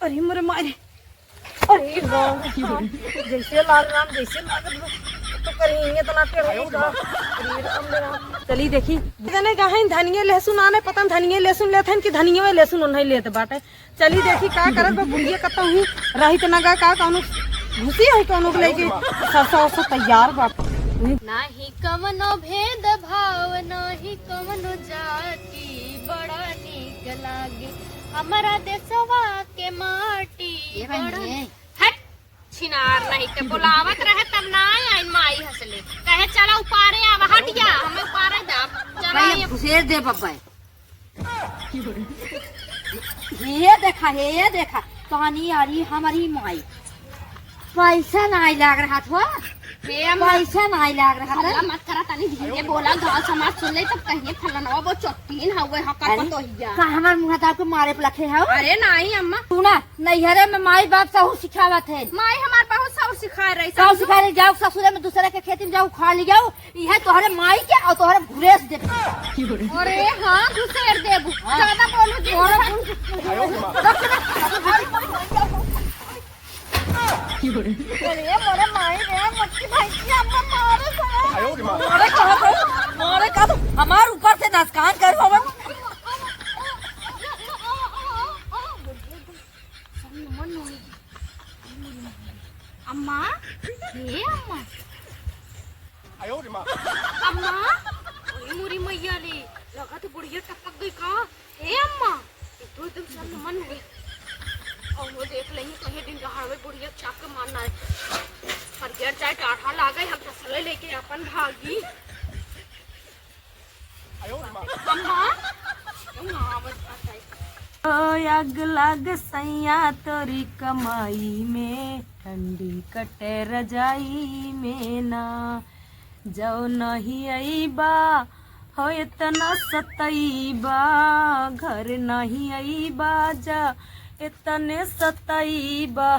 करी मोरे मारे। अरे राम जैसे लाग राम जैसे लाग तो करेंगे तो ना चली देखी जाने कहा धनिया लहसुन आने पता धनिया लहसुन लेते हैं कि धनिया लहसुन नहीं लेते बाटे। चली देखी का करत बा बुढ़िया कत हुई रही तो नगा का कौनो घुसी है कौनो के लेके सरसा तैयार बा। नाही कवनो भेद भाव नाही कवनो जाति बड़ा नीक लागे हमारा देशवा के माटी बड़ा हट छिनार नहीं के बुलावत रहे तब ना आई माई हंसले कहे चला उपारे आ हट जा हमें उपारे दा चला ये घुसेर दे बब्बा ये देखा कहानी आ रही हमारी माई पैसा नहीं लग रहा था पैसा नहीं लग रहा था मत करा तनी धीरे बोला गांव समाज सुन ले तब कहिए फलाना वो चट्टीन हवे हका तो हिया का हमार मुंह दा के मारे पे लखे है। अरे नहीं अम्मा सुना नैहरे में माई बाप सहू सिखावत है माई हमार बहुत सब सिखा रही सहू सिखा रही जाओ ससुरे में दूसरे के खेती में जाओ खा ली जाओ यह तोहरे माई के और तोहरे घुरेस दे। अरे हां घुसेर देबू ज्यादा बोलू जी अरे मोरे माई रे मच्छी भाई की अम्मा मारे का हमार ऊपर से नसकान करो हम अम्मा हे अम्मा अम्मा ओए मोरी मैया ले लगा तो बुढ़िया टपक गई का हे अम्मा तो एकदम सन मन हुई और वो देख लेंगे कहीं दिन दहाड़े बुढ़िया चाक के मारना है पर गिर जाए टाढ़ा लागे हम तसले लेके अपन भागी अम्मा आग लाग सैया तोरी कमाई में ठंडी कटे रजाई में ना जाओ नहीं आई बा हो इतना सतई बा घर नहीं आई बा जा इतने सतई बा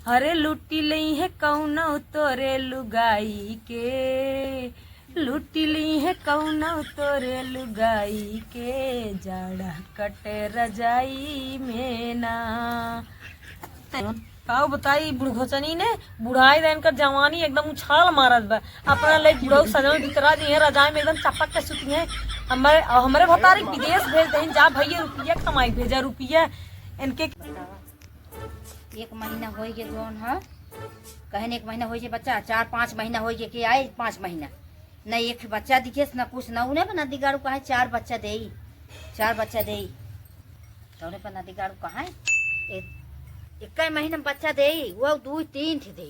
हरे लुटी लई है कौनो तोरे लुगाई के लुटी ली है कौनो तोरे लुगाई के जाड़ा कटे रजाई में ना काऊ बताई बुढ़घोचनी ने बुढ़ाई देन कर जवानी एकदम उछाल मारत बा अपना ले बुढ़ऊ सजन भितरा दी है रजाई में एकदम चपक के सुती है। हमारे भतारी विदेश भेज दें जा भैया रुपया कमाई भेजा रुपया इनके एक महीना हो गए जोन है कहन एक महीना हो गए बच्चा 4-5 महीना हो गए कि आए 5 महीना न एक बच्चा दिखे न कुछ न उन्हें पर नदी गाड़ू कहा 4 बच्चा दे 4 बच्चा दे तो पर नदी गाड़ू कहा एक महीना में बच्चा दे वो 2-3 थे दे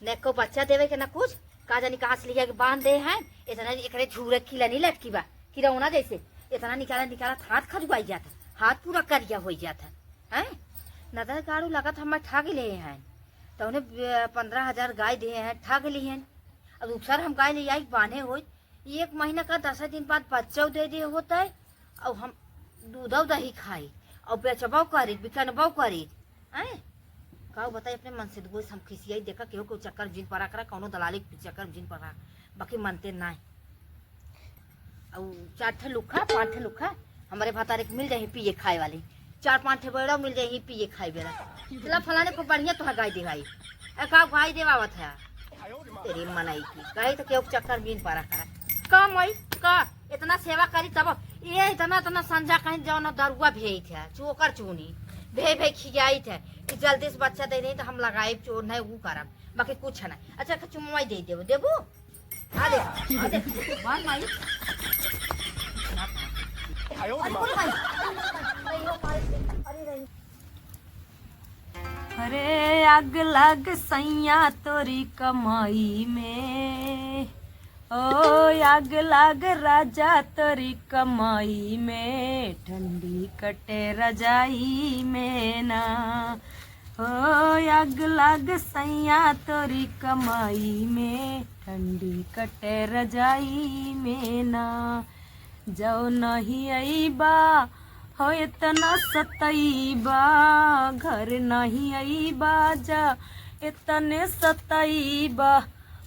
न को बच्चा देवे के न कुछ का जानी कहाँ से लिया के बांध दे है इतना एक झूरे खिला नहीं लटकी बा खिलौना जैसे इतना निकाला हाथ खजुआई जाता हाथ पूरा करिया हो जाता है नदर गाड़ू लगा था हमारे ठग ले हैं तो उन्हें 15,000 गाय दिए हैं ठग ली हैं अब दूसरा हम गाय ले आई बांधे हो 1 महीना का 10 दिन बाद बच्चा दे दिए होता है और हम दूध दही खाई और बेचबाव करी बिकनबाव करी हैं का बताइए अपने मन से गोश हम खिसियाई देखा केहू को चक्कर जिन पड़ा करा कौनो दलाली चक्कर जिन पड़ा बाकी मनते ना और 4 लुखा 5 लुखा हमारे भतारे मिल जाए पिए खाए वाली 4-5 बेड़ा मिल जाए पिए खाए बेड़ा चला फलाने को बढ़िया तो गाय देवाई का गाय देवावत है तेरी मनाई की कहे तो केहू चक्कर बिन पड़ा करा का मई का इतना सेवा करी तब ये इतना संजा कहीं जाओ ना दरुआ भेज है चोकर चूनी भे खियाई थे कि जल्दी से बच्चा दे नहीं तो हम लगाए चोर नहीं वो करब बाकी कुछ नहीं। अच्छा चुम्मा दे देबो देबो आ दे बाल माई अरे आग लग सैया तोरी कमाई में ओ आग लग राजा तोरी कमाई में ठंडी कटे रजाई में ना ओ आग लग सैया तोरी कमाई में ठंडी कटे रजाई में ना जाओ नहीं आई बा हो इतना सतई बा घर नहीं आई बा जा इतने सतई बा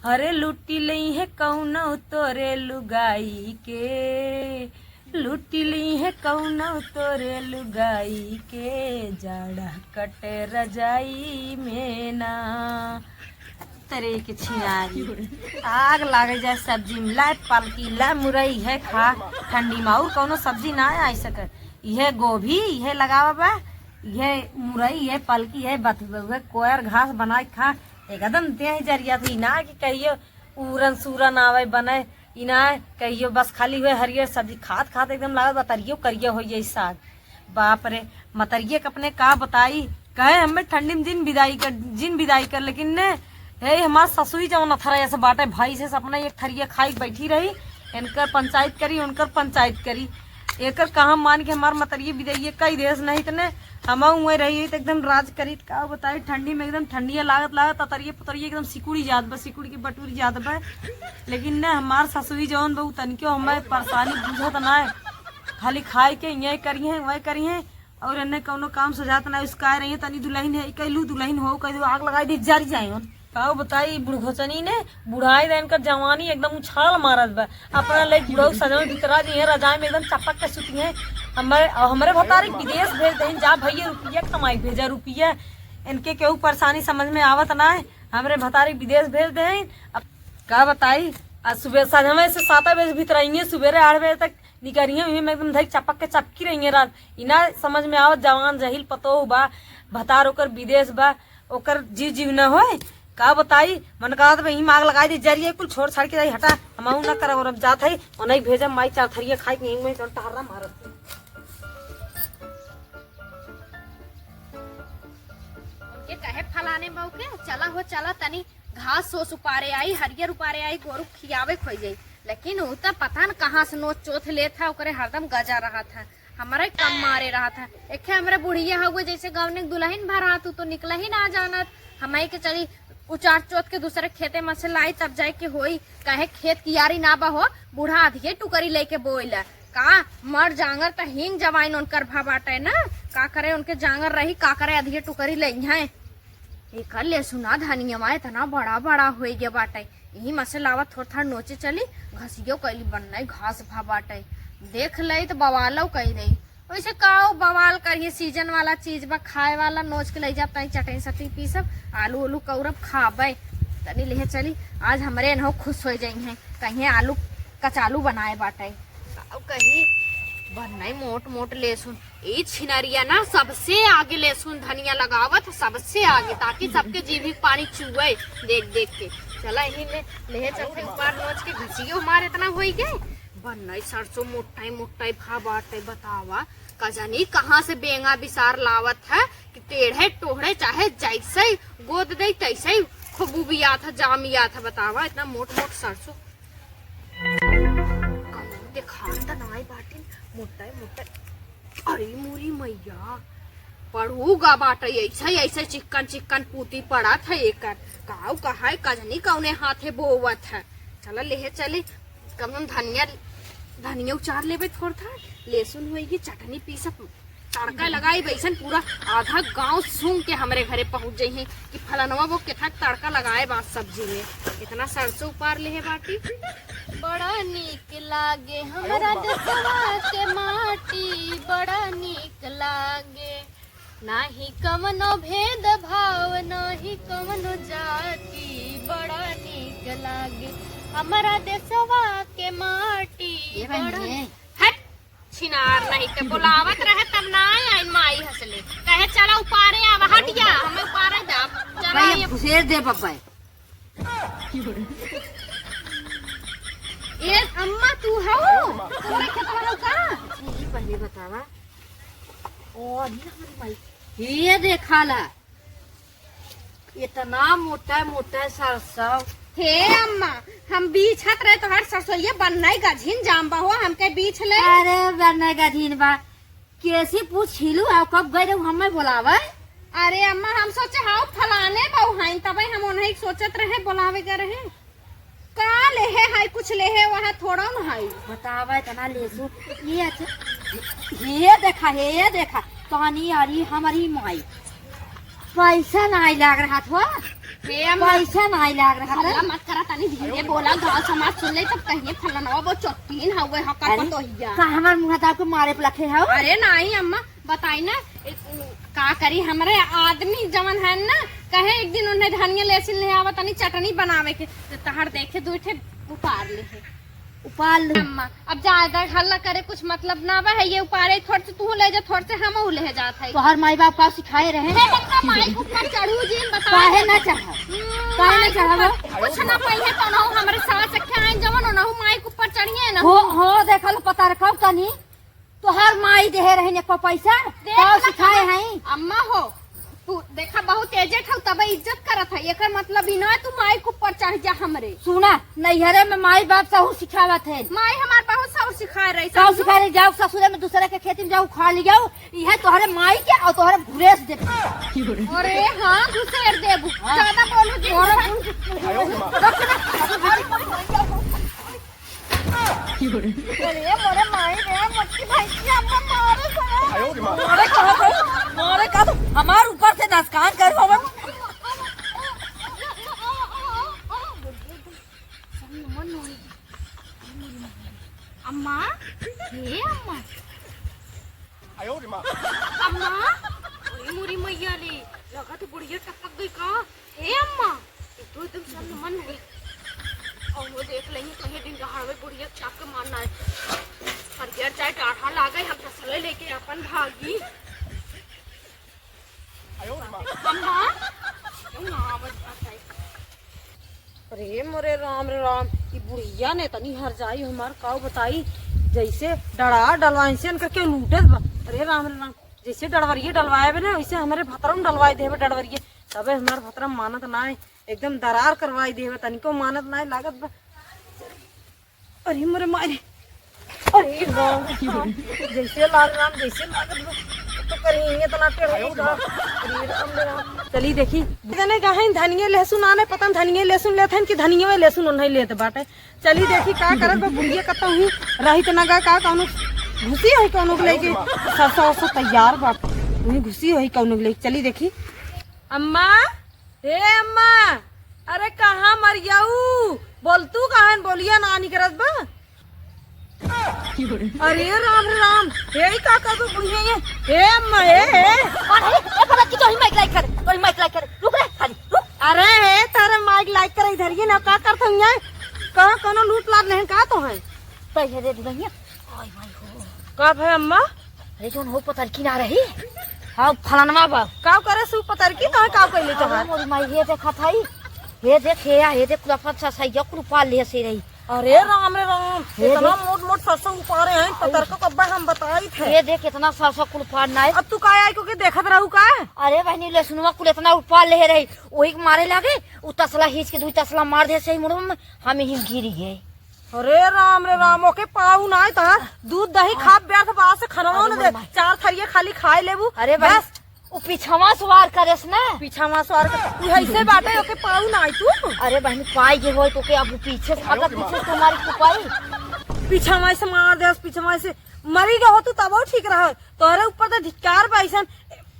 हरे लुटी लई है कौनो तोरे लुगाई के लुटिली है कौनो तोरे लुगाई के जाड़ा कटे रजाई में ना तेरे के छिनारी आग लागे जाए सब्जी में ला पालकी ला मुरई है खा ठंडी में और कौनो सब्जी ना आ सके यह गोभी यह लगावा बा यह मुरई है पलकी है बथुआ कोयर घास बनाए खा एकदम ते जरिया थी ना कि कहियो उरन सूरन आवे बने इना कहियो बस खाली हुए हरियर सब्जी खात खात एकदम लागत बतरियो करियो हो ये साग बाप रे मतरिये अपने का बताई कहे हमें ठंडी में जिन विदाई कर लेकिन ने हे हमार ससुई जवन अथरा ऐसे बाटे भाई से अपना एक थरिया खाई बैठी रही इनकर पंचायत करी उनकर पंचायत करी एकर कहा मान के हमार मतरिये विदाई कई देश नहीं तने हम वही रही तो एकदम राज करी का बताई ठंडी में एकदम ठंडिया लागत अतरिये पुतरिये एकदम सिकुड़ी जात बा सिकुड़ी की बटूरी जात बा लेकिन न हमार ससुई जवन बहु तनिको हमें परेशानी बुझत ना है खाली खाए के ये करी है वही करी है और इन्हें कौनो काम सजात ना उसका रही है तनी दुल्हन है कैलू दुल्हन हो कह आग लगाई दी जारी जाए का बताई बुढ़घोचनी ने बुढ़ाई देन कर जवानी एकदम उछाल मारत बा अपना ले बुढ़ऊ सजन भीतरा जी है रजाई में एकदम चपक के सुती है हमारे भतारी विदेश भेज दे जा भैया रुपया कमाई भेजा रुपया इनके केहू परेशानी समझ में आवत ना है हमारे भतारी विदेश भेज दे अब का बताई आज सुबह साझा से 7 बजे भीतर आइए सुबह 8 बजे तक निकलिए एकदम धक चपक के चपकी रही रात इना समझ में आवत जवान जहिल पतो बा भतार ओकर विदेश बा ओकर जीव न हो का बताई मन कहा था आग लगाई दी जरिए कुल छोड़ छाड़ के हटा हम न कर और जात है और नहीं भेजा माई चार थरिया खाई के में टहरा मारत ये कहे फलाने बहू के चला तनी घास सोस उपारे आई हरियर उपारे आई गोरु खियावे खोई जाई लेकिन वो तो पता न कहाँ से नोच चोथ ले था ओकरे हरदम गजा रहा था हमारा कम मारे रहा था एक हमारे बुढ़िया हुए जैसे गाँव ने दुल्हन भरा तू तो निकला ही ना जाना हमारी के चली उचार चोथ के दूसरे खेते में से लाई तब जाए के होई कहे खेत कियारी ना बा हो बूढ़ा अधिये टुकरी लेके बोइला का मर जांगर तो हिंग जवाइन उनकर भा बाटे ना का करे उनके जांगर रही का करे अधिये टुकरी ले है एक ले सुना धनिया इतना बड़ा बड़ा हो गया बाटे यही मसे लावा थोड़ा नोचे चली घसियो कैली बनना घास भा बाटे देख ले तो बवालो कही रही वैसे काओ बवाल करिए सीजन वाला चीज बा खाए वाला नोच के ले जाता है चटनी सटनी पी सब आलू उलू कौरब खाबे तनी ले चली आज हमारे एनहो खुश हो जाई हैं कहीं आलू कचालू बनाए बाटे कहीं बनना मोट मोट लहसुन ये छिनरिया ना सबसे आगे लहसुन धनिया लगावत सबसे आगे ताकि सबके जीभी पानी चुए देख देख के चला यही ले चलते ऊपर नोच के घसियो हमारे इतना हो गए बनना सरसों मोटाई भा बाटे बतावा का जानी कहाँ से बेंगा बिसार लावत है कि टेढ़े टोढ़े चाहे जैसे गोद दे तैसे खुबूबिया था जामिया था बतावा इतना मोट सरसों दिखाता ना बाटे मोटा अरे मोरी मैया पढ़ूगा बाटे ऐसे चिकन पूती पड़ा था एक काऊ कहा कजनी कौने हाथे बोवत है चला ले चले कम धनिया उचार लेबे थोड़ा था लहसुन होगी चटनी पीसप तड़का लगाई बैसन पूरा आधा गांव सूंघ के हमारे घरे पहुंच जाई है कि फलनवा वो कितना तड़का लगाए बात सब्जी में इतना सरसों उपार ले है बाटी बड़ा नीक लागे हमरा देशवा के माटी बड़ा नीक लागे नाही कवनो भेद भाव नाही कवनो जाति बड़ा नीक लागे हमारा देशवा के माटी हट छिनार नहीं के बुलावत रहे तब ना आई माई हंसले कहे चला उपारे आवा हट जा हमें उपारे जा चला ये घुसेर दे बब्बा ये अम्मा तू हो तुम्हारे खेतवा का ये पहले बतावा और हमारी माई ये देखा ला इतना मोटा सरसों हे अम्मा हम बीछत रहे तो हर सरसोईया बननाई गझिन जाम्बा हो हमके बीछ ले अरे बननाई गझिन बा कैसे पूछ छिलू आ कब गए रे हमें बुलावे अरे अम्मा हम सोचे हाउ फलाने बहु हाइन तबे हम उन्हें सोचत रहे बुलावे के रहे का ले है हाय कुछ ले है वहां थोड़ा न हाय बतावा इतना लेसु ये अच्छा ये देखा तानी आरी हमारी माई पैसा नहीं लग रहा था हे अम्मा पैसा नहीं लाग रहा हल्ला मत करा, तनी धीरे बोला, गाँव समाज सुन ले तब कहिए फलाना वो चोटीन हवे हका तो हिया। का हमार मुंह ता के मारे लखे हो। अरे नहीं अम्मा बताई ना का करी, हमारे आदमी जवन है ना कहे एक दिन उन्हें धनिया लहसुन ले आवा तनी चटनी बनावे के, तो तहर देखे दो ठे उपार ले है उपाल ले। अम्मा अब ज्यादा हल्ला करे कुछ मतलब ना बा है, ये उपारे थोड़ से तू ले जा, थोड़ से हम ले जात है। तोहर माई बाप का सिखाए रहे हे बच्चा माई ऊपर चढ़ू जी बता काहे ना चाह काहे ना चाहबो। कुछ ना पहिले तो ना हमरे सास के आइन जवन ना माई ऊपर चढ़िए ना हो देखल पता रखब तनी तोहर माई दे रहे ने को पैसा का सिखाए हैं। अम्मा हो तू देखा बहुत एजेट हो तब इज्जत करत है, एकर मतलब ही ना तू माई के ऊपर चढ़ जा हमरे। सुना नैहरे में माई बाप सहू सिखावत है, माई हमार बहुत सब सिखा रही सहू सिखा रही। जाओ ससुरे में दूसरे के खेती में जाओ खा लियो, यह तोहरे माई के और तोहरे घुरेस दे। अरे हाँ घुसेर देबू ज्यादा बोलू जी। अरे मोरे माई रे मच्छी भाई की अम्मा मारे मारे का हमार ऊपर से नसकान कर हम। अम्मा हे अम्मा अम्मा ओए मोरी मैया ले लगा तो बुढ़िया टपक गई का। हे अम्मा तो एकदम सन मन है और वो देख लेंगे कहीं दिन दहाड़े बुढ़िया चाक के मारना है हरियर चाहे डाढ़ा लागे हम फसले लेके अपन भागी। अम्मा क्यों ना आवाज आता है। अरे मोरे राम रे राम, ये बुढ़िया ने तनी हर जाई हमार काऊ बताई जैसे डरा डलवाइन करके लूटत बा। अरे राम रे राम, जैसे डरवरिये डलवाए बे ना वैसे हमारे भतरम डलवाई देवे डरवरिये, तबे हमार भतरम मानत ना है, एकदम दरार करवाई देवे तनिको मानत ना है लागत बा। अरे मोरे मारे, अरे राम जैसे लाग राम जैसे लागत बा तो करेंगे तना टेढ़ा। अरे राम रे राम, चली देखी जने कहां धनिये लहसुन आने पता धनिये लहसुन लेथन कि धनिये में लहसुन नहीं लेते बाटे। चली देखी का करत बा बुढ़िया कता हुई रही तना का कौनो घुसी है कौनो के लेके सरसों से तैयार बाटे वही घुसी है कौनो के लेके। चली देखी। अम्मा हे अम्मा, अरे कहाँ मरियाऊ बोल तू कहाँ बोलिया नानी करत बा। अरे राम रे राम, हे का कर दो बुढ़िया ये। हे अम्मा हे ए पता की तोही माइक लाइक कर, तोही माइक लाइक कर, रुक रे खाली रुक। अरे हे तारे माइक लाइक कर इधर ये ना का करत हूं ये कहां कोनो लूट लाट नहीं का तो है पैसे दे दुनिया। ओए माई हो का भाई अम्मा। अरे जोन हो पता की ना रही हां फलानवा बा का करे सु पतर की तो का कहले तो है। मोरी माई ये देखा थाई ये देखे या ये देख कुलफत सा सही कुलपा ले से रही। अरे राम रे राम, इतना मोट मोट सरसों उपारे हैं पतर को कब्बा हम बताई थे। ये देख इतना सरसों कुलपा ना है। अब तू का आई को के देखत रहू का। अरे बहनी लहसुनवा कुल इतना उपा ले रही वही मारे लागे उ तसला हिच के दू तसला मार दे सही मुड़ में हम ही गिर गए। अरे राम रे राम, ओके पाऊ ना था दूध दही खा व्यर्थ बात से खनवा न दे, चार थरिये खाली खाए लेबू। अरे बस उ पीछवा सवार करेस ना, पीछा मा सवार कर तू ऐसे बाटे ओके पाऊ ना तू। अरे बहनी पाई जे होय तो के अब पीछे से अगर पीछे से तुम्हारी कुपाई पीछा मा से मार दे, पीछा मा से मरी गयो तू तब ठीक रह। तोरे ऊपर तो धिक्कार बैसन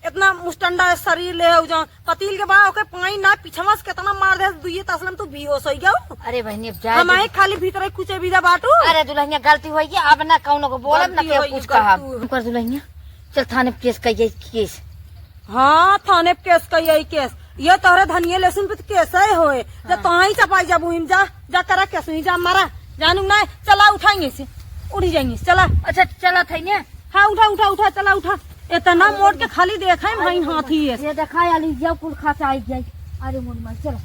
इतना मुस्टंडा शरीर ले हो जा पतील के बा ओके पाई ना पीछा से कितना मार दे दुइये तसलम तू बेहोश हो गयो। अरे बहनी अब जा हम आई खाली भीतर कुछ बिदा बाटू। अरे दुल्हनिया गलती होई कि अब ना कौनो को बोलब ना के कुछ कहा कर दुल्हनिया चल थाने केस कहिए केस। हाँ थाने पे केस कही केस ये तोहरे धनिये लहसुन पे केस है होए जब तो ही चपाई जा बुहिम जा जा करा केस ही जा मारा जानू ना चला उठाएंगे से उड़ी जाएंगे चला। अच्छा चला थई ने हाँ उठा उठा उठा चला उठा इतना मोड़ के खाली देखा है भाई हाथी है ये देखा आली जब कुल खा आई जाए। अरे मोर माई चलो